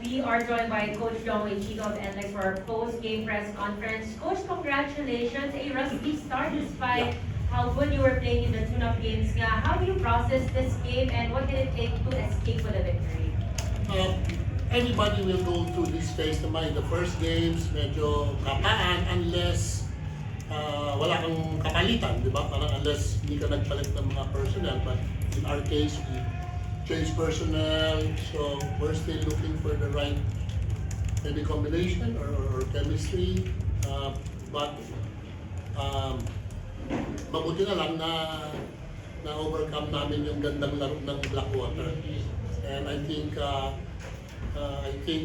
We are joined by Coach John Chico of NLEX for our post-game press conference. Coach, congratulations. A rusty start despite how good you were playing in the tune-up games nga. How do you process this game and what did it take to escape with a victory? Everybody will go through this phase naman in the first games, medyo kapaan unless wala kang kapalitan, di ba? Parang unless hindi ka nagpalit ng mga personnel. But in our case, we change personnel, so we're still looking for the right maybe combination or chemistry. But mabuti na lang na overcome namin yung gandang laro ng Blackwater. And I think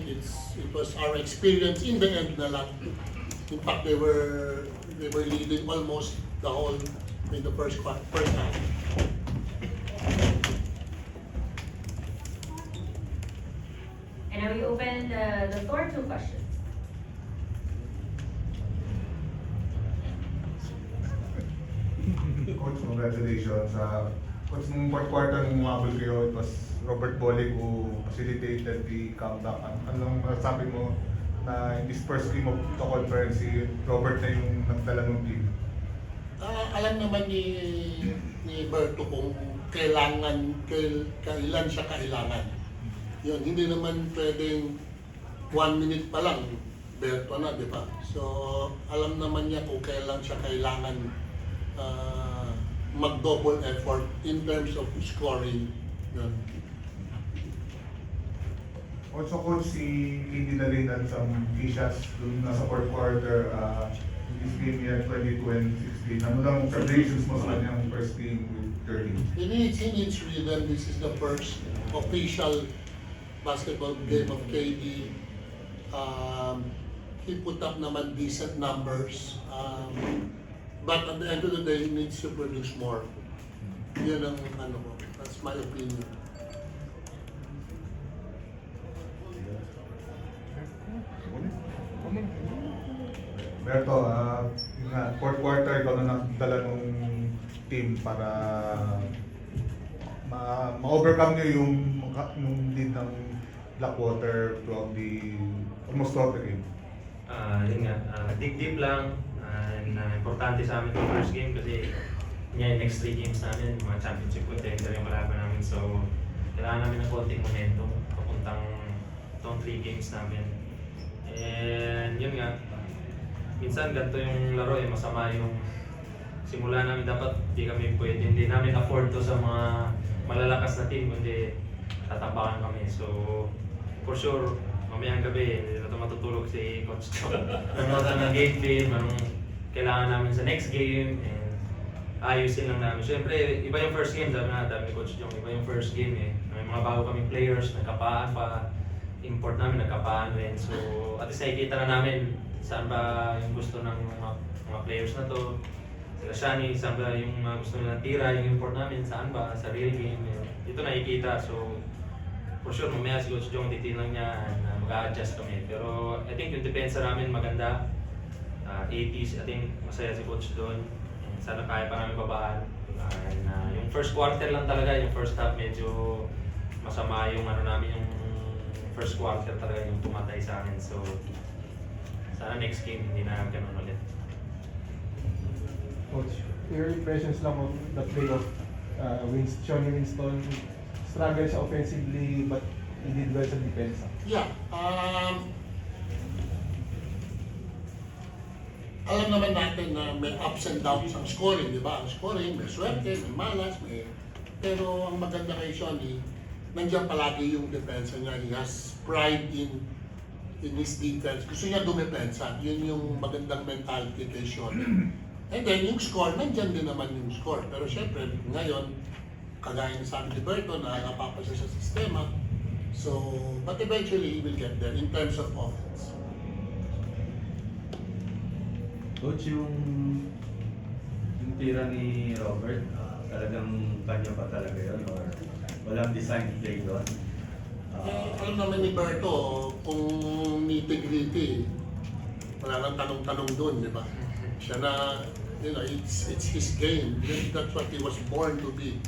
it was our experience in the end na lang. In fact, they were leading almost the whole in the first half. And now we open the floor to questions. Coach, congratulations. Coach, nung fourth quarter nung umabol kayo, it was Robert Bolick who facilitated the comeback. Anong masasabi mo na in this first game of the conference, si Robert na yung nagdala ng team? Alam naman ni Berto kung kailan siya kailangan. Yun, hindi naman pwedeng 1 minute pa lang, Berto na, di ba? So, alam naman niya kung kailan siya kailangan mag-double effort in terms of scoring. Yun. Also, Coach, si KD na rin at some key shots dun nasa fourth quarter. In this game niya, 22 and 16. Ano lang celebrations mo sa kanyang first game with 30? He needs rhythm. This is the first official basketball game of KD. He put up naman decent numbers. But at the end of the day, he needs to produce more. Yun ang ano ko. That's my opinion. Berto, yun nga, fourth quarter, ikaw na nagdala ng team para ma-overcome nyo yung lead ng Blackwater throughout almost throughout the game. Yun nga, dig deep lang. Importante sa amin yung first game kasi yung next 3 games namin, mga championship contender yung kalaban namin. So, kailangan namin ng konting momentum papuntang itong 3 games namin. And yun nga, minsan ganito yung laro masama yung simula namin. Dapat hindi namin afford to sa mga malalakas na team, kundi tatapakan kami. So, for sure, mamayang gabi, hindi na ito matutulog si Coach John. Nanonood ng game film, anong kailangan namin sa next game, and ayusin lang namin. Siyempre, iba yung first game, sabi ni Coach John, iba yung first game May mga bago kaming players, nagkapaan pa, import namin, nagkapaan rin. So, at least nakikita na namin saan ba yung gusto ng mga players na to. Sila Shani, saan ba yung gusto nilang tira, yung import namin, saan ba, sa real game. Ito nakikita, so for sure, mamaya si Coach Jong titignan niya na mag-a-adjust kami. Pero I think yung depensa namin maganda. 80s, I think masaya si Coach doon. Sana kaya pa namin babaan. Yung first quarter lang talaga, yung first half medyo masama yung namin, yung first quarter talaga yung tumatay sa akin. So sana next game hindi na ganun ulit. Coach, your impressions lang of the play of Johnny Winston. Struggle siya offensively but he did well sa depensa. Yeah. Alam naman natin na may ups and downs ang scoring, di ba? Ang scoring, may swerte, may malas, pero ang maganda kay Johnny, nandiyan palagi yung depensa niya. He has pride in his defense. Gusto niya dumepensa. Yun yung magandang mentality kay Johnny. And then yung score, nandiyan din naman yung score. Pero syempre, ngayon, kagaya ng sabi ni Berto na napapasa sa sistema. So, but eventually, he will get there in terms of offense. Coach, yung tira ni Robert, talagang kanya pa talaga yun or walang design play doon? Alam naman ni Berto, kung nitty-gritty, wala nang tanong-tanong doon, di ba? Siya na, it's his game. That's what he was born to be.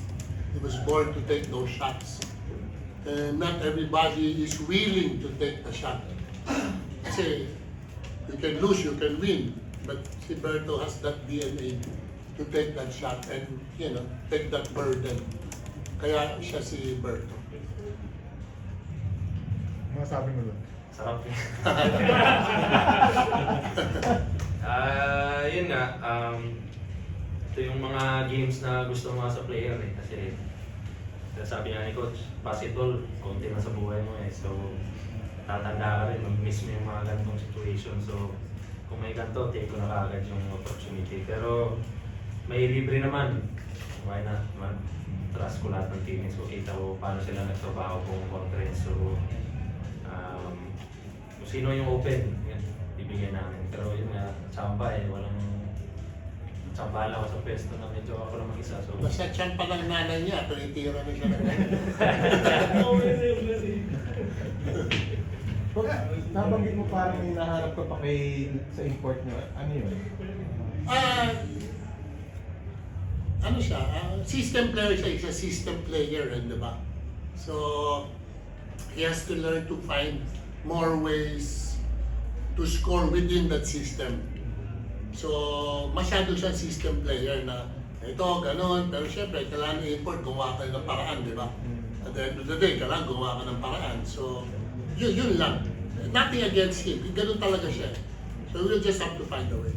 He was born to take those shots. And not everybody is willing to take the shot. Kasi you can lose, you can win. But si Berto has that DNA to take that shot and, take that burden. Kaya siya si Berto. Masabi mo doon. Sarap yun. Yun nga, ito yung mga games na gusto mo sa player eh. Kasi sabi nga ni Coach, basketball, konti na sa buhay mo eh. So, tatanda ka rin, mag-miss mo yung mga ganitong situation. So, kung may ganito, take ko na kaagad yung opportunity. Pero, may libre naman. Why not? Trust ko lahat ng teammates ko. Kita ko paano sila nagtrabaho kung conference. So, kung sino yung open, yun, bibigyan namin. Pero yun nga, tsamba eh, walang tsamba lang ako sa pwesto na medyo ako lang mag-isa. So, Basta tiyan pa ng nanay niya, tinitira na siya ng Pag nabanggit mo parang may nahanap ka pa sa import nyo, ano yun? Ano siya? System player siya. He's a system player, di ba? So, he has to learn to find more ways to score within that system. So, masyado siyang system player na ito, ganon. Pero syempre, kailangan i-import, gumawa ka ng paraan, di ba? At the end of the day, kailangan gumawa ka ng paraan. So, yun lang. Nothing against him. Ganun talaga siya. So, we'll just have to find a way.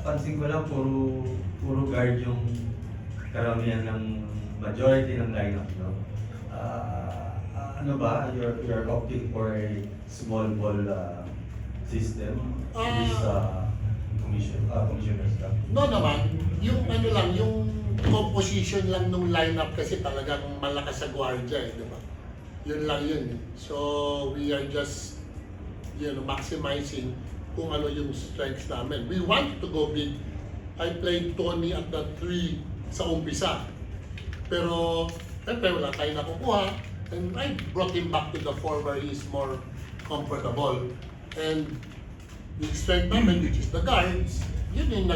Pansin ko lang, puro guard yung karamihan ng majority ng lineup, no? Ano ba? You're opting for a small ball system in this commissioner stuff? No naman, yung ano lang, yung composition lang nung lineup kasi talagang malakas sa guardia, di ba? Yun lang yun. So, we are just, maximizing kung ano yung strengths namin. We want to go big. I played Tony at the 3 sa umpisa. Pero, syempre, wala tayo nakukuha. And I brought him back to the 4 where he's more comfortable. And the strength namin, which is the guards, yun yung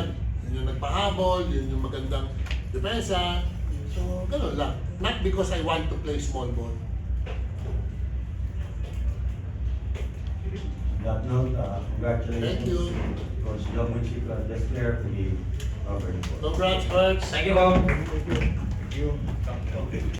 nagpahabol, yun yung magandang depensa. So, ganun lang. Not because I want to play small ball. That note, congratulations. Thank you. Coach John Wichik, best player to be covered. Congrats, Berts! thank you, Bob. Thank you.